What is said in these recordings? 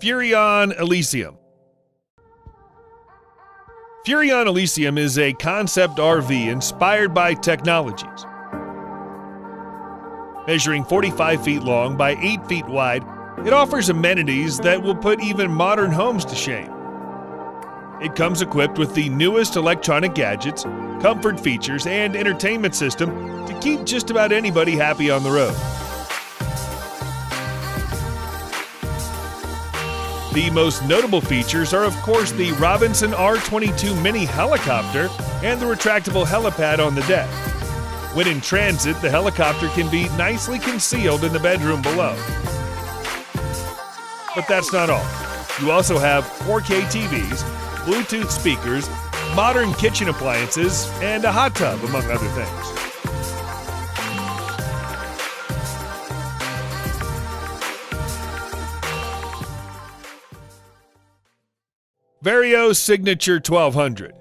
Furrion Elysium. Furrion Elysium is a concept RV inspired by technologies. Measuring 45 feet long by 8 feet wide, it offers amenities that will put even modern homes to shame. It comes equipped with the newest electronic gadgets, comfort features, and entertainment system to keep just about anybody happy on the road. The most notable features are, of course, the Robinson R22 mini helicopter and the retractable helipad on the deck. When in transit, the helicopter can be nicely concealed in the bedroom below. But that's not all. You also have 4K TVs, Bluetooth speakers, modern kitchen appliances, and a hot tub, among other things. VARIO Signature 1200.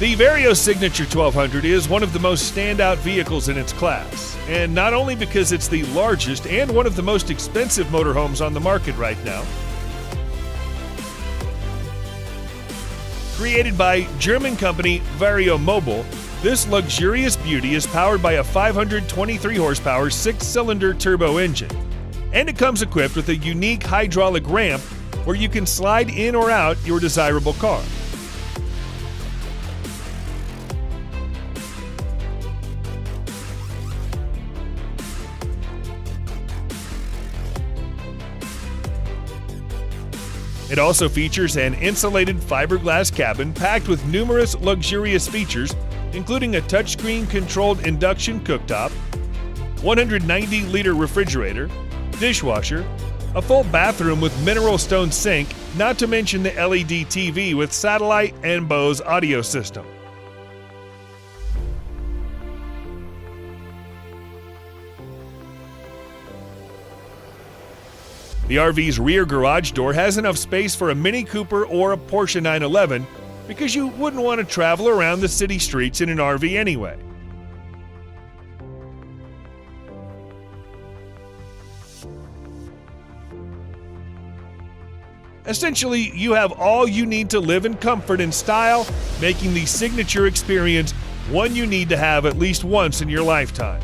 The VARIO Signature 1200 is one of the most standout vehicles in its class, and not only because it's the largest and one of the most expensive motorhomes on the market right now. Created by German company VARIO Mobile, this luxurious beauty is powered by a 523 horsepower 6-cylinder turbo engine, and it comes equipped with a unique hydraulic ramp where you can slide in or out your desirable car. It also features an insulated fiberglass cabin packed with numerous luxurious features, including a touchscreen controlled induction cooktop, 190-liter refrigerator, dishwasher, a full bathroom with mineral stone sink, not to mention the LED TV with satellite and Bose audio system. The RV's rear garage door has enough space for a Mini Cooper or a Porsche 911 because you wouldn't want to travel around the city streets in an RV anyway. Essentially, you have all you need to live in comfort and style, making the Signature experience one you need to have at least once in your lifetime.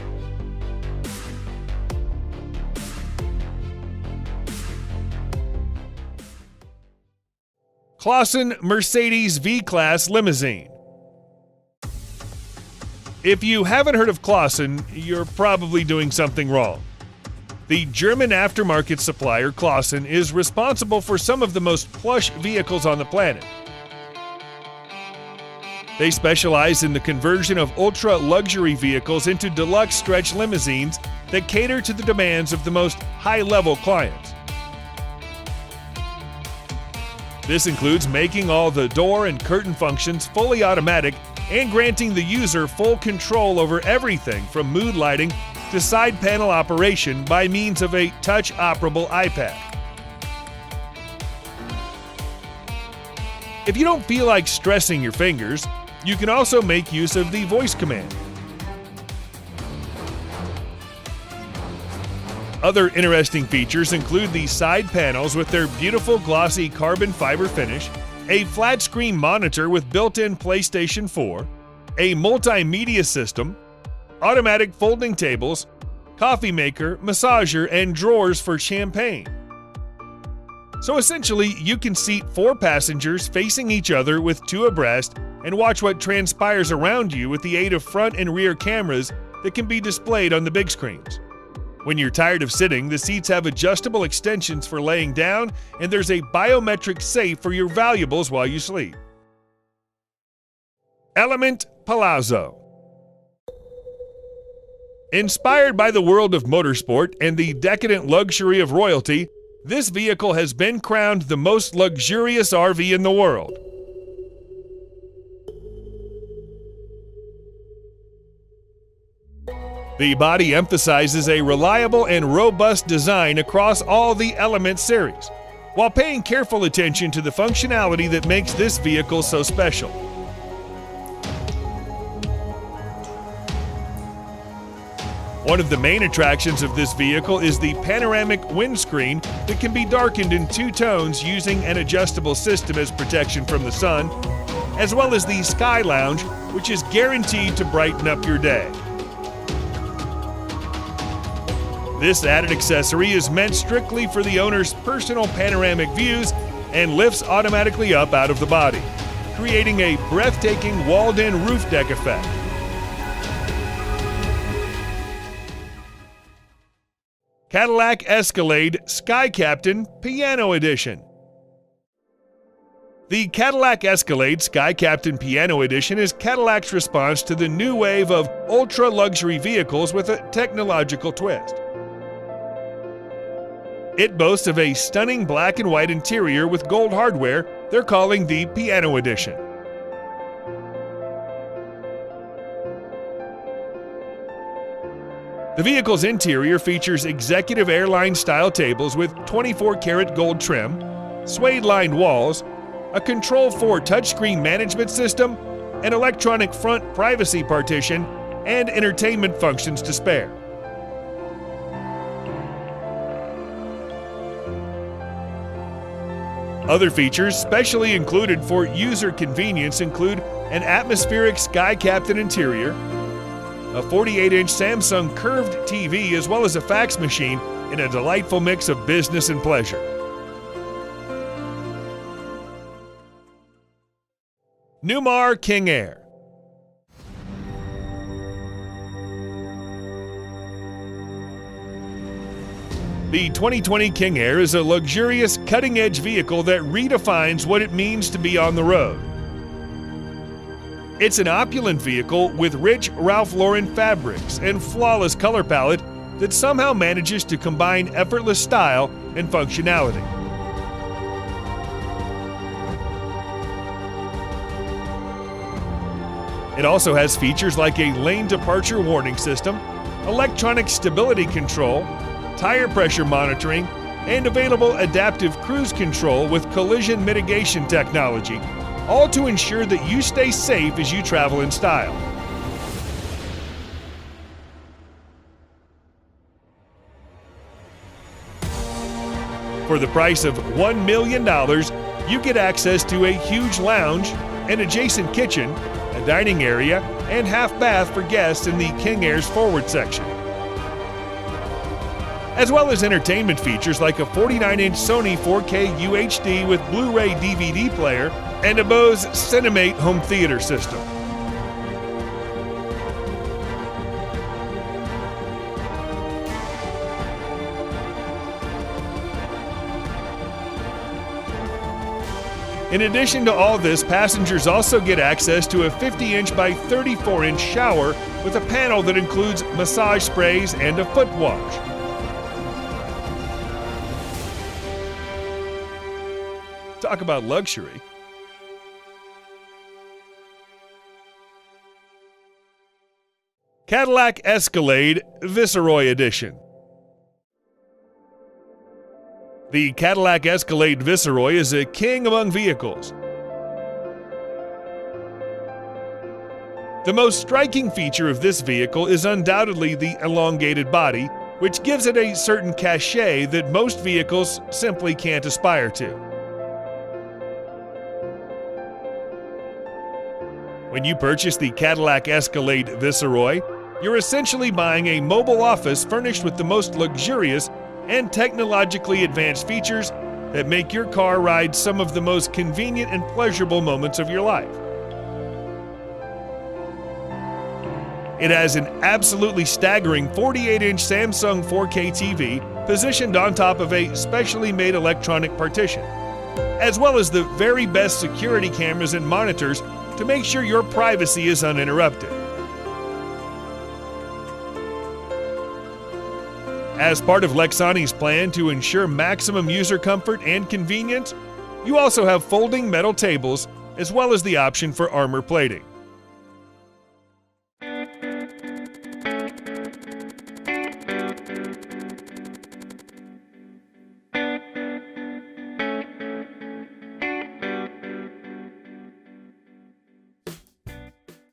KLASSEN Mercedes V-Class Limousine. If you haven't heard of KLASSEN, you're probably doing something wrong. The German aftermarket supplier KLASSEN is responsible for some of the most plush vehicles on the planet. They specialize in the conversion of ultra-luxury vehicles into deluxe stretch limousines that cater to the demands of the most high-level clients. This includes making all the door and curtain functions fully automatic and granting the user full control over everything from mood lighting to side panel operation by means of a touch-operable iPad. If you don't feel like stressing your fingers, you can also make use of the voice command. Other interesting features include the side panels with their beautiful glossy carbon fiber finish, a flat screen monitor with built-in PlayStation 4, a multimedia system, automatic folding tables, coffee maker, massager, and drawers for champagne. So essentially, you can seat 4 passengers facing each other with 2 abreast and watch what transpires around you with the aid of front and rear cameras that can be displayed on the big screens. When you're tired of sitting, the seats have adjustable extensions for laying down, and there's a biometric safe for your valuables while you sleep. eleMMent Palazzo. Inspired by the world of motorsport and the decadent luxury of royalty, this vehicle has been crowned the most luxurious RV in the world. The body emphasizes a reliable and robust design across all the eleMMent series, while paying careful attention to the functionality that makes this vehicle so special. One of the main attractions of this vehicle is the panoramic windscreen that can be darkened in 2 tones using an adjustable system as protection from the sun, as well as the Sky Lounge, which is guaranteed to brighten up your day. This added accessory is meant strictly for the owner's personal panoramic views and lifts automatically up out of the body, creating a breathtaking walled-in roof deck effect. Cadillac Escalade Sky Captain Piano Edition. The Cadillac Escalade Sky Captain Piano Edition is Cadillac's response to the new wave of ultra-luxury vehicles with a technological twist. It boasts of a stunning black and white interior with gold hardware they're calling the Piano Edition. The vehicle's interior features executive airline-style tables with 24-karat gold trim, suede-lined walls, a Control-4 touchscreen management system, an electronic front privacy partition, and entertainment functions to spare. Other features specially included for user convenience include an atmospheric Sky Captain interior, a 48-inch Samsung curved TV, as well as a fax machine in a delightful mix of business and pleasure. Newmar King Aire. The 2020 King Aire is a luxurious, cutting-edge vehicle that redefines what it means to be on the road. It's an opulent vehicle with rich Ralph Lauren fabrics and flawless color palette that somehow manages to combine effortless style and functionality. It also has features like a lane departure warning system, electronic stability control, tire pressure monitoring, and available adaptive cruise control with collision mitigation technology, all to ensure that you stay safe as you travel in style. For the price of $1 million, you get access to a huge lounge, an adjacent kitchen, a dining area, and half bath for guests in the King Aire's forward section, as well as entertainment features like a 49-inch Sony 4K UHD with Blu-ray DVD player and a Bose Cinemate home theater system. In addition to all this, passengers also get access to a 50-inch by 34-inch shower with a panel that includes massage sprays and a foot wash. Talk about luxury. Cadillac Escalade Viceroy Edition. The Cadillac Escalade Viceroy is a king among vehicles. The most striking feature of this vehicle is undoubtedly the elongated body, which gives it a certain cachet that most vehicles simply can't aspire to. When you purchase the Cadillac Escalade Viceroy, you're essentially buying a mobile office furnished with the most luxurious and technologically advanced features that make your car ride some of the most convenient and pleasurable moments of your life. It has an absolutely staggering 48-inch Samsung 4K TV positioned on top of a specially made electronic partition, as well as the very best security cameras and monitors to make sure your privacy is uninterrupted. As part of Lexani's plan to ensure maximum user comfort and convenience, you also have folding metal tables as well as the option for armor plating.